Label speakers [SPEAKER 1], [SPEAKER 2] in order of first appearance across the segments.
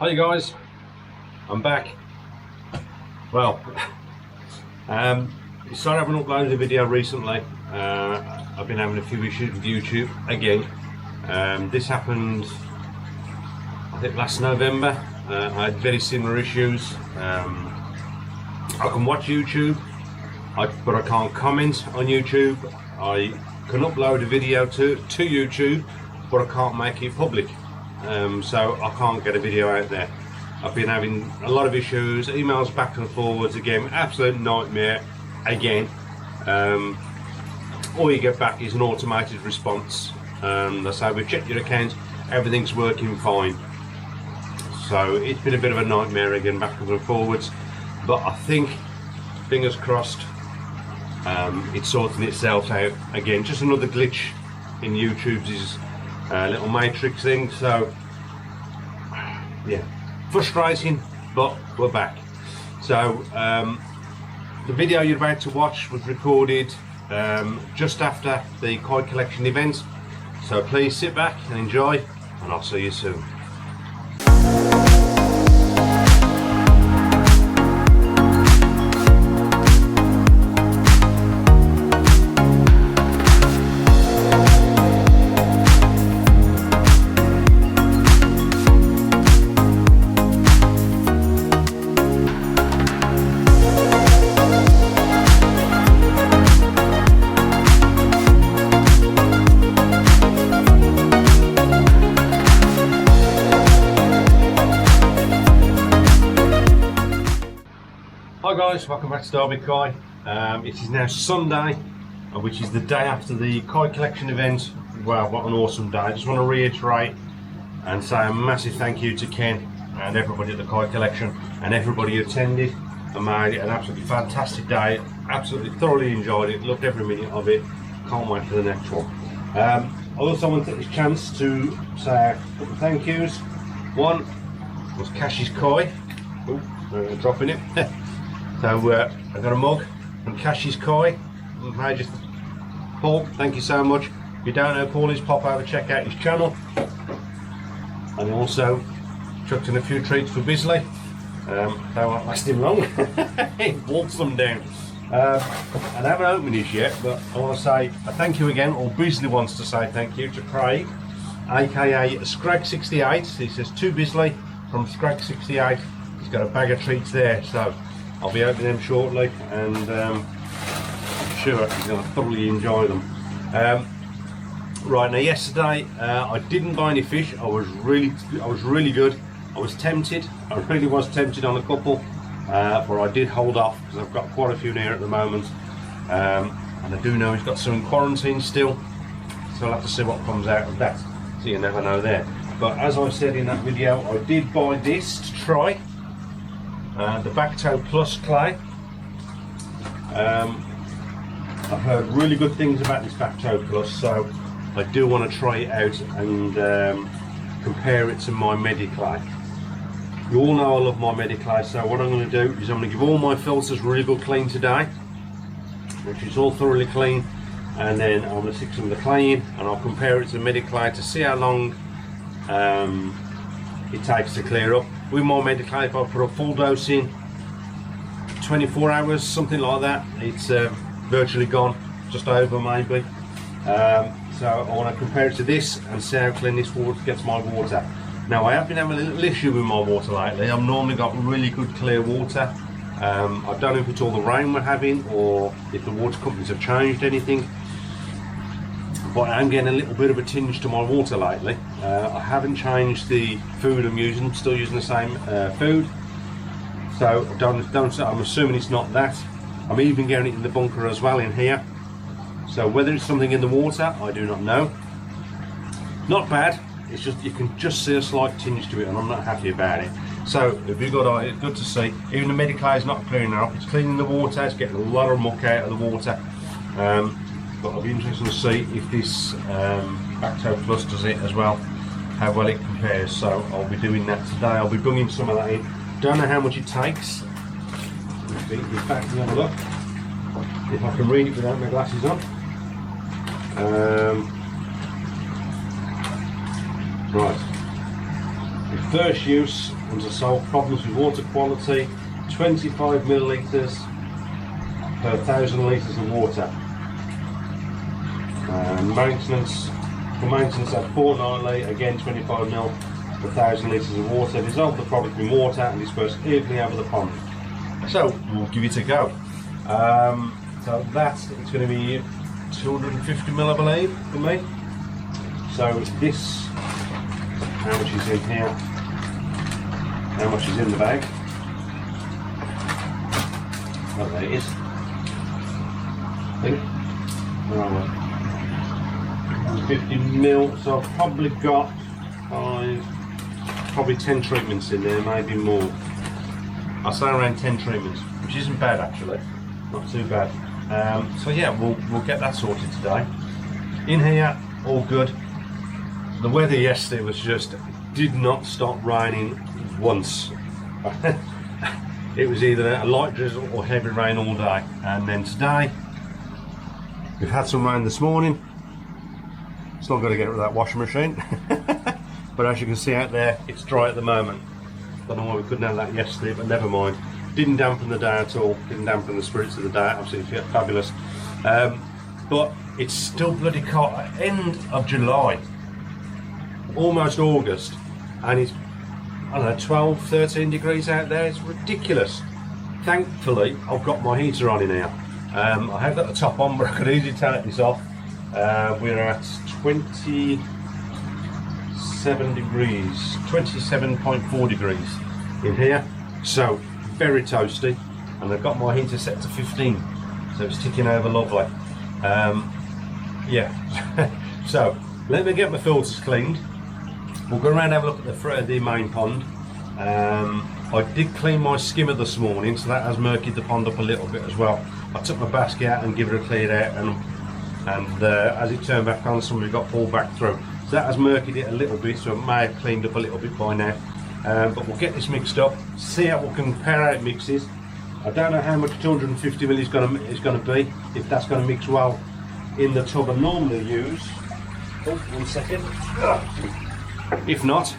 [SPEAKER 1] Hi guys, I'm back. Well, sorry I haven't uploaded a video recently. I've been having a few issues with YouTube again. This happened, I think, last November. I had very similar issues. I can watch YouTube, but I can't comment on YouTube. I can upload a video to YouTube, but I can't make it public. So I can't get a video out there. I've been having a lot of issues, emails back and forwards again, absolute nightmare again. All you get back is an automated response. They say, we've checked your account, everything's working fine. So it's been a bit of a nightmare again, backwards and forwards. But I think, fingers crossed, it's sorting itself out again. Just another glitch in YouTube's little matrix thing. So yeah, frustrating, but we're back. So the video you're about to watch was recorded just after the koi collection event, so please sit back and enjoy, and I'll see you soon. Hi guys, welcome back to Derby Koi. It is now Sunday, which is the day after the koi collection event. Wow, what an awesome day. I just want to reiterate and say a massive thank you to Ken and everybody at the koi collection and everybody who attended and made it an absolutely fantastic day. Absolutely thoroughly enjoyed it, loved every minute of it. Can't wait for the next one. I also want to take this chance to say a couple of thank yous. One was Cash's Koi. Oh, dropping it. So I got a mug from Cash's Koi. Major Paul, thank you so much. If you don't know Paul is, pop over, check out his channel. And also chucked in a few treats for Bisley. They won't last him long. He walks them down. And I haven't opened this yet, but I want to say a thank you again, or Bisley wants to say thank you to Craig, aka Scrag68. He says to Bisley from Scrag68. He's got a bag of treats there, so I'll be opening them shortly, and I'm sure he's going to thoroughly enjoy them. Right, now yesterday I didn't buy any fish. I was really good. I was tempted. I really was tempted on a couple, but I did hold off because I've got quite a few near at the moment, and I do know he's got some in quarantine still, so I'll have to see what comes out of that. So you never know there. But as I said in that video, I did buy this to try. The Bactoplus clay. I've heard really good things about this Bactoplus, so I do want to try it out and compare it to my mediclay. You all know I love my mediclay, so what I'm going to do is I'm going to give all my filters really good clean today, which is all thoroughly clean, and then I'm going to stick some of the clay in and I'll compare it to the mediclay to see how long it takes to clear up. With my mediclay, if I put a full dose in, 24 hours, something like that, it's virtually gone, just over maybe. So I want to compare it to this and see how clean this water gets my water. Now I have been having a little issue with my water lately. I've normally got really good clear water. I don't know if it's all the rain we're having or if the water companies have changed anything, but I'm getting a little bit of a tinge to my water lately. I haven't changed the food I'm using. I'm still using the same food, so I'm assuming it's not that. I'm even getting it in the bunker as well in here, so whether it's something in the water, I do not know. Not bad, it's just you can just see a slight tinge to it, and I'm not happy about it. So if you've got it, good to see. Even the mediclay is not clearing up, it's cleaning the water, it's getting a lot of muck out of the water. But I'll be interested to see if this Bactoplus does it as well, how well it compares. So I'll be doing that today. I'll be bringing some of that in. Don't know how much it takes. In fact, have a look if I can read it without my glasses on. Right, First use and to solve problems with water quality, 25 millilitres per 1,000 litres of water. Maintenance, for maintenance at fortnightly, again 25 ml per 1,000 litres of water. Dissolve the product in water and disperse evenly over the pond. So we'll give it a go. So it's going to be 250 ml, I believe, for me. So this, how much is in here? How much is in the bag? Oh, there it is. Where are we? 50 mil, so I've probably got probably 10 treatments in there, maybe more. I'll say around 10 treatments, which isn't bad actually, not too bad. So yeah, we'll get that sorted today. In here, all good. The weather yesterday was just, did not stop raining once. It was either a light drizzle or heavy rain all day, and then today we've had some rain this morning. It's not going to get it with that washing machine. But as you can see out there, it's dry at the moment. Don't know why we couldn't have that yesterday, but never mind. Didn't dampen the day at all, didn't dampen the spirits of the day, absolutely fabulous. But it's still bloody cold, end of July, almost August, and it's, I don't know, 12, 13 degrees out there. It's ridiculous. Thankfully, I've got my heater on in here. I have got the top on, but I could easily turn this off. We're at 27 degrees, 27.4 degrees in here, so very toasty, and I've got my heater set to 15, so it's ticking over lovely. Yeah, so let me get my filters cleaned. We'll go around and have a look at the main pond. I did clean my skimmer this morning, so that has murkied the pond up a little bit as well. I took my basket out and give it a clean out, and as it turned back on, somebody got pulled back through. So that has murkied it a little bit, so it may have cleaned up a little bit by now. But we'll get this mixed up, see how we can compare how it mixes. I don't know how much 250 ml is going to be, if that's going to mix well in the tub I normally use. Oh, 1 second. If not,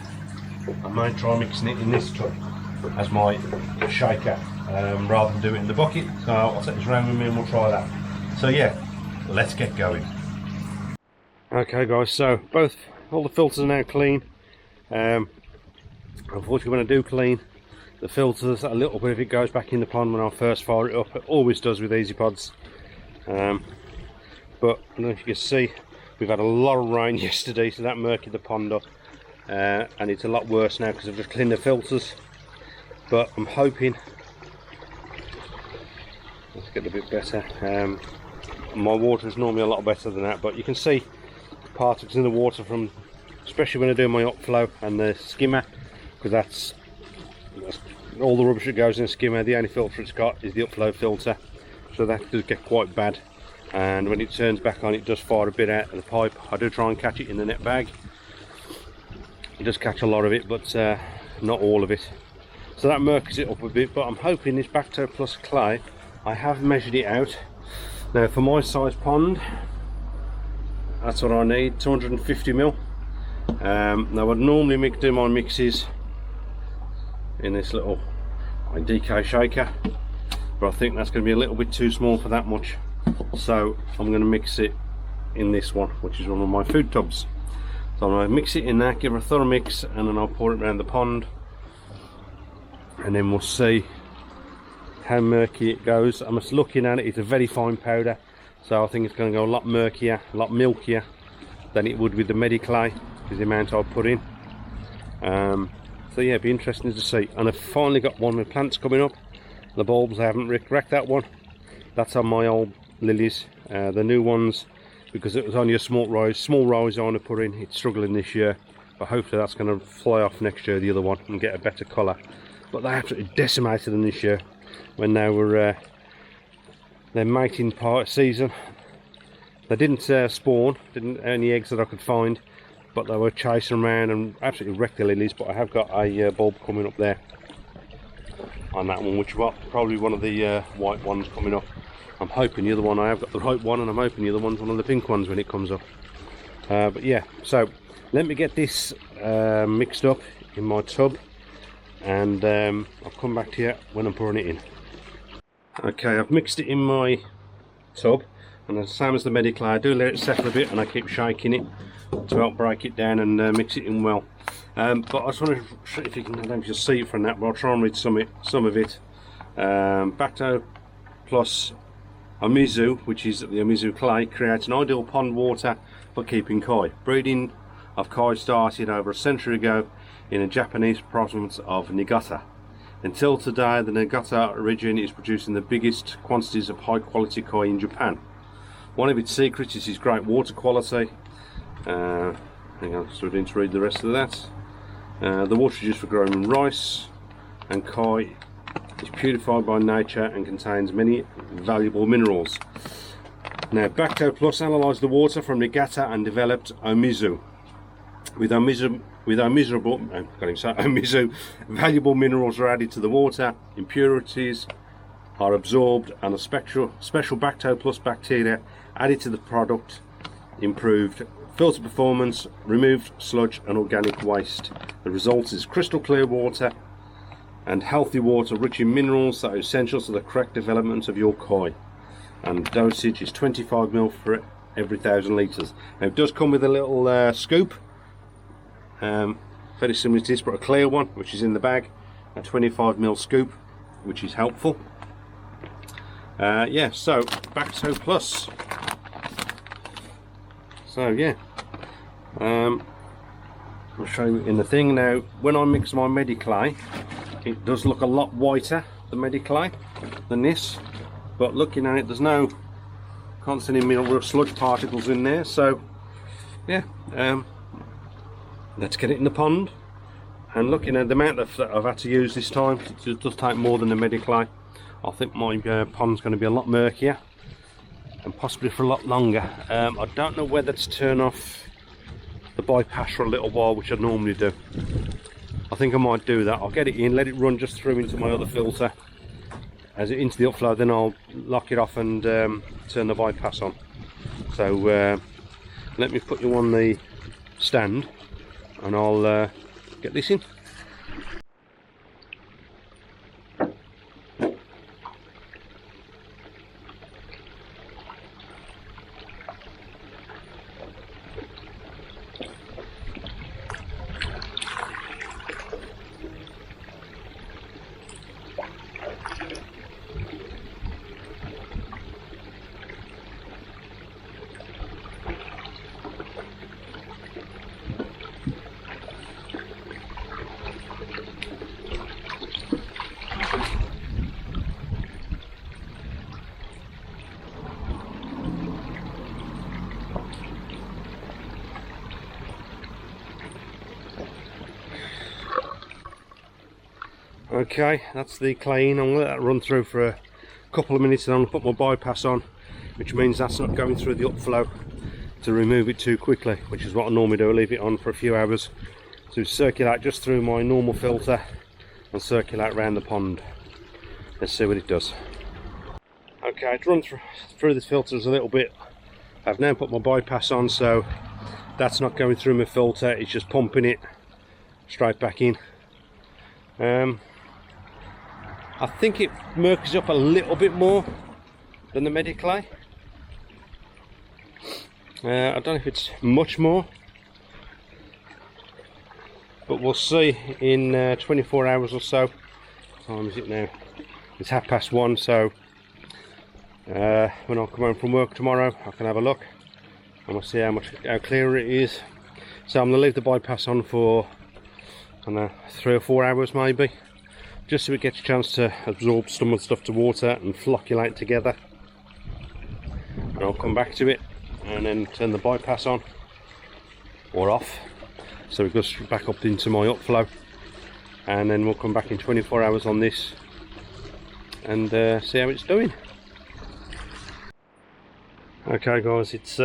[SPEAKER 1] I might try mixing it in this tub as my shaker, rather than do it in the bucket. So I'll take this around with me and we'll try that. So yeah, let's get going. Okay guys, so all the filters are now clean. Unfortunately, when I do clean the filters, a little bit of it goes back in the pond when I first fire it up. It always does with Easy Pods. But I don't know if you can see, we've had a lot of rain yesterday, so that murkied the pond up. And it's a lot worse now because I've just cleaned the filters. But I'm hoping, let's get a bit better. My water is normally a lot better than that, but you can see particles in the water from, especially when I do my upflow and the skimmer, because that's all the rubbish that goes in the skimmer. The only filter it's got is the upflow filter, so that does get quite bad. And when it turns back on, it does fire a bit out of the pipe. I do try and catch it in the net bag. It does catch a lot of it, but not all of it. So that murks it up a bit, but I'm hoping this Bactoplus clay, I have measured it out. Now for my size pond, that's what I need, 250 ml. Now I'd normally do my mixes in this little DK shaker, but I think that's going to be a little bit too small for that much. So I'm going to mix it in this one, which is one of my food tubs. So I'm going to mix it in there, give it a thorough mix, and then I'll pour it around the pond, and then we'll see how murky it goes. I'm just looking at it, it's a very fine powder, so I think it's going to go a lot murkier, a lot milkier than it would with the mediclay, because the amount I'll put in. So yeah, it'd be interesting to see. And I've finally got one with plants coming up. The bulbs, I haven't wrecked that one. That's on my old lilies. The new ones, because it was only a small rise I want to put in, it's struggling this year, but hopefully that's going to fly off next year, the other one, and get a better colour. But they absolutely decimated them this year when they were their mating part season. They didn't spawn, didn't any eggs that I could find, but they were chasing around and absolutely wrecked the lilies. But I have got a bulb coming up there on that one, which is probably one of the white ones coming up. I'm hoping the other one, I have got the right one, and I'm hoping the other one's one of the pink ones when it comes up. But yeah, so let me get this mixed up in my tub, and I'll come back to you when I'm pouring it in. Okay, I've mixed it in my tub, and the same as the mediclay, I do let it settle a bit and I keep shaking it to help break it down and mix it in well. But I just want to show if you can, I don't know if you'll see it from that, but I'll try and read some of it. Bactoplus ohmizu, which is the ohmizu clay, creates an ideal pond water for keeping koi. Breeding of koi started over a century ago in a Japanese province of Niigata. Until today, the Niigata region is producing the biggest quantities of high quality koi in Japan. One of its secrets is its great water quality. Hang on, so I didn't read the rest of that. The water is used for growing rice, and koi is purified by nature and contains many valuable minerals. Now, Bactoplus analysed the water from Niigata and developed ohmizu. With ohmizu, valuable minerals are added to the water, impurities are absorbed, and a special Bactoplus bacteria added to the product improved filter performance, removed sludge and organic waste. The result is crystal clear water and healthy water rich in minerals that are essential to the correct development of your koi. And dosage is 25 ml for every 1,000 litres. Now it does come with a little scoop, very similar to this, but a clear one, which is in the bag, a 25 ml scoop, which is helpful. Yeah, so Bactoplus. So yeah, I'll show you in the thing. Now, when I mix my mediclay, it does look a lot whiter, the mediclay, than this. But looking at it, there's no constant mineral sludge particles in there. So yeah, let's get it in the pond. And looking at the amount that I've had to use this time, it does take more than the mediclay. I think my pond's going to be a lot murkier, and possibly for a lot longer. I don't know whether to turn off the bypass for a little while, which I normally do. I think I might do that. I'll get it in, let it run just through into my other filter, as it into the upflow, then I'll lock it off and turn the bypass on. So let me put you on the stand and I'll get this in. Okay, that's the clay in. I'm going to let that run through for a couple of minutes and I'm going to put my bypass on, which means that's not going through the upflow to remove it too quickly, which is what I normally do. I leave it on for a few hours to circulate just through my normal filter and circulate around the pond. Let's see what it does. Okay, it's run through this filters a little bit. I've now put my bypass on, so that's not going through my filter, it's just pumping it straight back in. I think it murkies up a little bit more than the mediclay. I don't know if it's much more, but we'll see in 24 hours or so. What time is it now? It's 1:30, so when I come home from work tomorrow I can have a look and we'll see how clear it is. So I'm going to leave the bypass on for, I don't know, 3 or 4 hours maybe, just so it gets a chance to absorb some of the stuff to water and flocculate together. And I'll come back to it and then turn the bypass on or off, so it goes back up into my upflow, and then we'll come back in 24 hours on this and see how it's doing. Okay guys, it's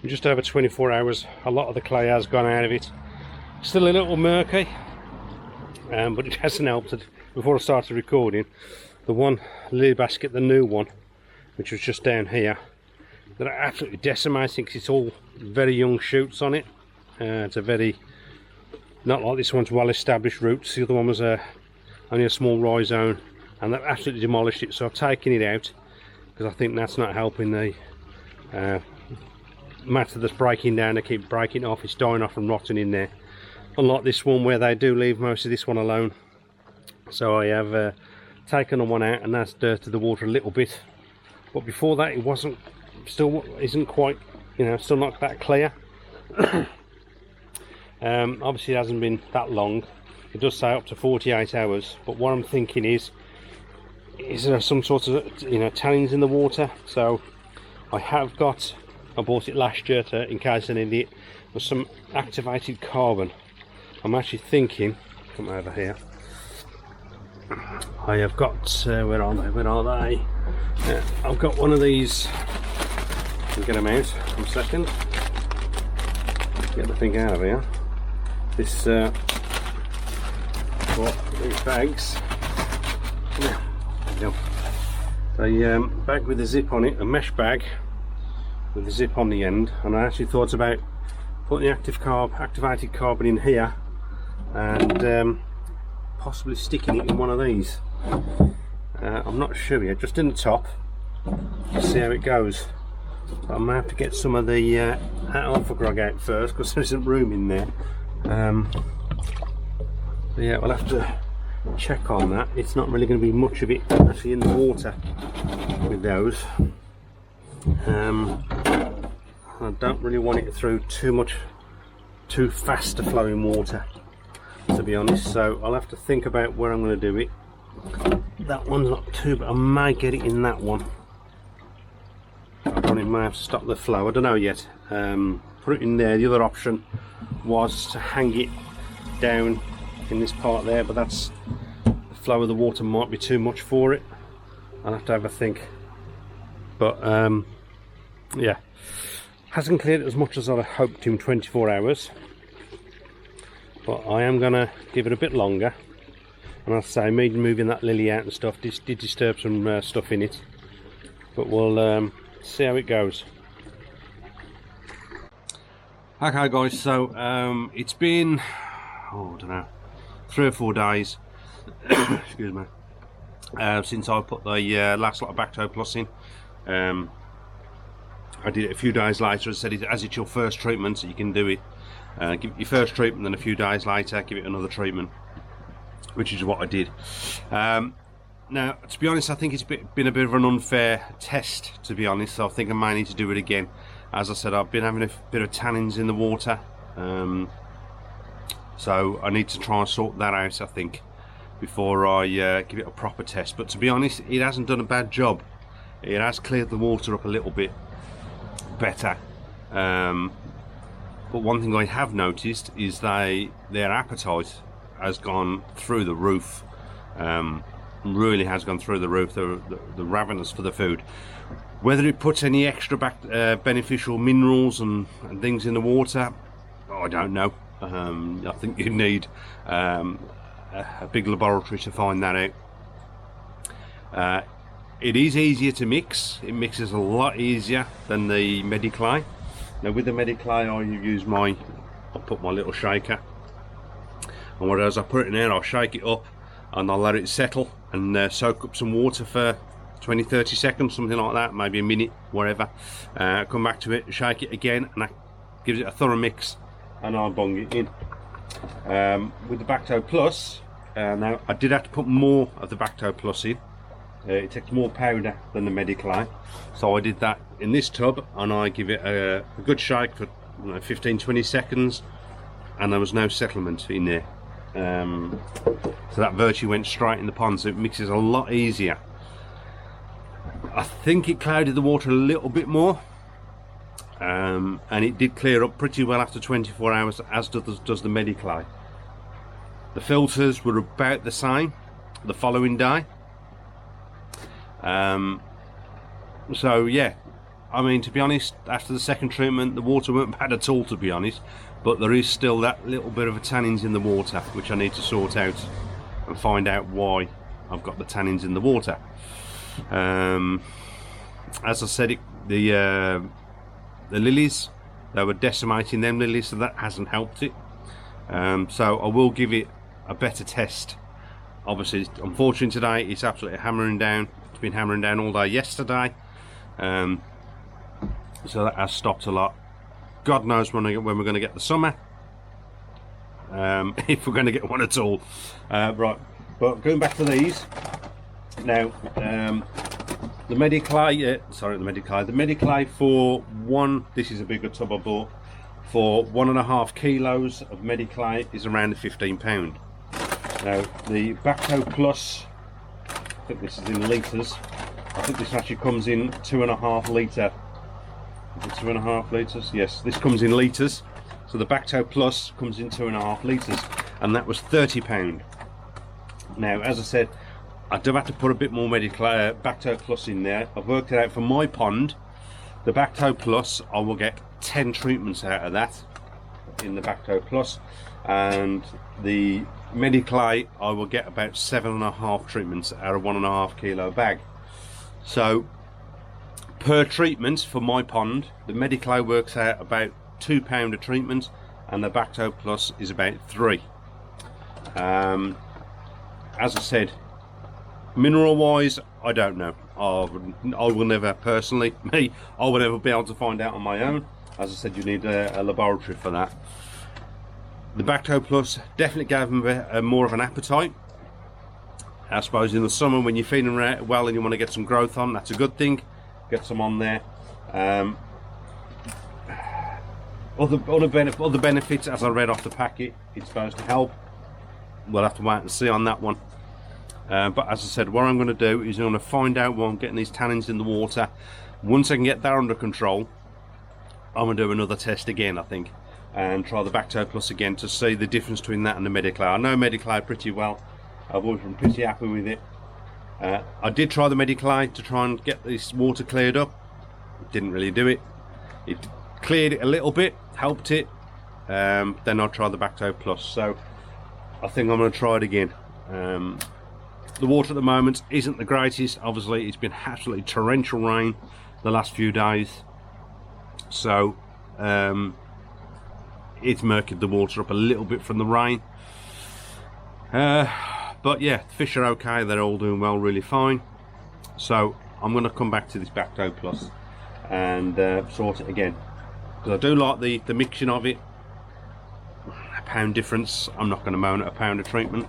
[SPEAKER 1] just over 24 hours. A lot of the clay has gone out of it. Still a little murky, but it hasn't helped. Before I started recording, the one lily basket, the new one, which was just down here, they're absolutely decimating because it's all very young shoots on it. It's a very Not like this one's well established roots. The other one was only a small rhizome, and they've absolutely demolished it. So I've taken it out because I think that's not helping the matter that's breaking down. They keep breaking off, it's dying off and rotting in there, unlike this one where they do leave most of this one alone. So I have taken the one out, and that's dirted the water a little bit, but before that it still isn't quite, you know, still not that clear. Obviously it hasn't been that long. It does say up to 48 hours, but what I'm thinking is there some sort of, you know, tannins in the water? So I bought it last year in case I need it. There's some activated carbon. I'm actually thinking, come over here, I have got, where are they? I've got one of these. I'll get them out in a second. Get the thing out of here. This, these bags. There we go. A bag with a zip on it, a mesh bag with a zip on the end, and I actually thought about putting the activated carbon in here and possibly sticking it in one of these. I'm not sure yet, just in the top, to see how it goes. But I may have to get some of the alpha grog out first because there isn't room in there. So yeah, we'll have to check on that. It's not really going to be much of it actually in the water with those. I don't really want it through too fast to flowing water, to be honest, so I'll have to think about where I'm going to do it. That one's not too bad. I may get it in that one. I probably may have to stop the flow, I don't know yet. Put it in there. The other option was to hang it down in this part there, but the flow of the water might be too much for it. I'll have to have a think. But yeah, hasn't cleared as much as I hoped in 24 hours, but I am gonna give it a bit longer. And I'll say, me moving that lily out and stuff did disturb some stuff in it, but we'll see how it goes. Okay guys, so it's been, I don't know, 3 or 4 days excuse me, since I put the last lot of Bactoplus in. I did it a few days later. I said, as it's your first treatment, so you can do it. Give it your first treatment, then a few days later give it another treatment, which is what I did. Now, to be honest, I think it's been a bit of an unfair test, to be honest, so I think I may need to do it again. As I said, I've been having a bit of tannins in the water, so I need to try and sort that out, I think, before I give it a proper test. But to be honest, it hasn't done a bad job. It has cleared the water up a little bit better, but one thing I have noticed is their appetite has gone through the roof. Really has gone through the roof. They're ravenous for the food. Whether it puts any extra beneficial minerals and things in the water, I don't know. I think you need a big laboratory to find that out. It is easier to mix. It mixes a lot easier than the mediclay. Now with the mediclay, I put my little shaker, and what I do is I put it in there, I'll shake it up, and I'll let it settle and soak up some water for 20-30 seconds, something like that, maybe a minute, whatever. Come back to it, shake it again, and that gives it a thorough mix, and I'll bung it in. With the Bactoplus, now I did have to put more of the Bactoplus in. It takes more powder than the mediclay, so I did that in this tub, and I give it a good shake for 15-20 seconds, and there was no settlement in there. So that virtually went straight in the pond, so it mixes a lot easier. I think it clouded the water a little bit more, and it did clear up pretty well after 24 hours, as does the mediclay. The filters were about the same the following day. So yeah, I mean, to be honest, after the second treatment the water weren't bad at all, to be honest, but there is still that little bit of a tannins in the water which I need to sort out and find out why I've got the tannins in the water. As I said, the lilies, they were decimating them lilies, so that hasn't helped it. So I will give it a better test. Obviously, unfortunately today it's absolutely hammering down. It's been hammering down all day yesterday, so that has stopped a lot. God knows when we're going to get the summer, if we're going to get one at all. Right, but going back to these now, the mediclay, the mediclay for one, this is a bigger tub I bought, for 1.5 kilos of mediclay is around £15. Now the Bactoplus, I think this is in litres, I think this actually comes in 2.5 litre. Is it 2.5 litres? Yes, this comes in litres. So the Bactoplus comes in 2.5 litres, and that was £30. Now, as I said, I do have to put a bit more mediclay, Bactoplus in there. I've worked it out for my pond. The Bactoplus, I will get 10 treatments out of that in the Bactoplus, and the mediclay I will get about 7.5 treatments out of 1.5 kilo bag. So per treatment for my pond, the mediclay works out about £2 a treatment, and the Bactoplus is about 3. As I said, mineral wise, I don't know. I will never personally, I will never be able to find out on my own. As I said, you need a laboratory for that. The Bactoplus definitely gave them more of an appetite. I suppose in the summer when you're feeling well and you want to get some growth on, that's a good thing. Get some on there. Other benefits, as I read off the packet, it's supposed to help. We'll have to wait and see on that one. But as I said, what I'm going to do is I'm going to find out where I'm getting these tannins in the water. Once I can get that under control, I'm going to do another test again, I think, and try the Bactoplus again to see the difference between that and the mediclay. I know mediclay pretty well. I've always been pretty happy with it. I did try the mediclay to try and get this water cleared up. It didn't really do it. It cleared it a little bit, helped it. Then I'll try the Bactoplus. So I think I'm going to try it again. The water at the moment isn't the greatest. Obviously, it's been absolutely torrential rain the last few days, so it's murkied the water up a little bit from the rain. But yeah, fish are okay. They're all doing well, really fine. So I'm going to come back to this Bactoplus and sort it again, because I do like the mixing of it. A pound difference. I'm not going to moan at a pound of treatment.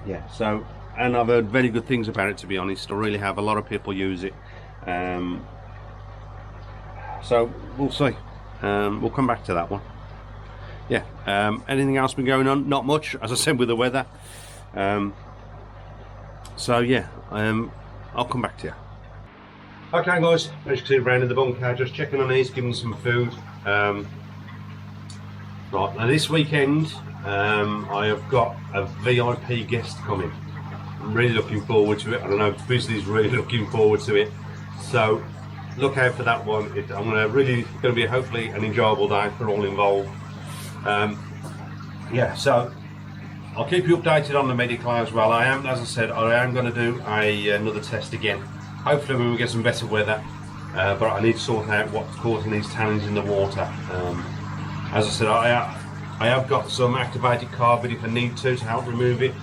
[SPEAKER 1] Yeah, so, and I've heard very good things about it, to be honest. I really have. A lot of people use it. So we'll see. We'll come back to that one. Yeah. Anything else been going on? Not much, as I said, with the weather. So yeah, I'll come back to you. Okay guys, as you can see around in the bunker, just checking on these, giving them some food. Right, now this weekend I have got a VIP guest coming. I'm really looking forward to it. I don't know, Bisley's really looking forward to it. So look out for that one. It's going to be hopefully an enjoyable day for all involved. Yeah, so I'll keep you updated on the mediclay as well. As I said, I am going to do another test again. Hopefully when we get some better weather. But I need to sort out what's causing these tannins in the water. As I said, I have got some activated carbon if I need to help remove it,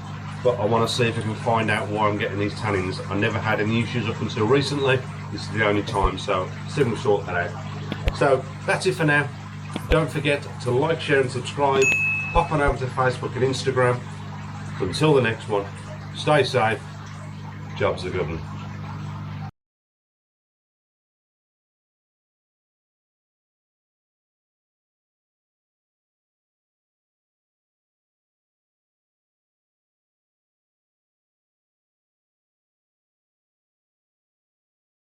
[SPEAKER 1] but I want to see if I can find out why I'm getting these tannins. I never had any issues up until recently. This is the only time, so see if we can sort that out. So that's it for now. Don't forget to like, share and subscribe. Pop on over to Facebook and Instagram. Until the next one, stay safe. Jobs are good.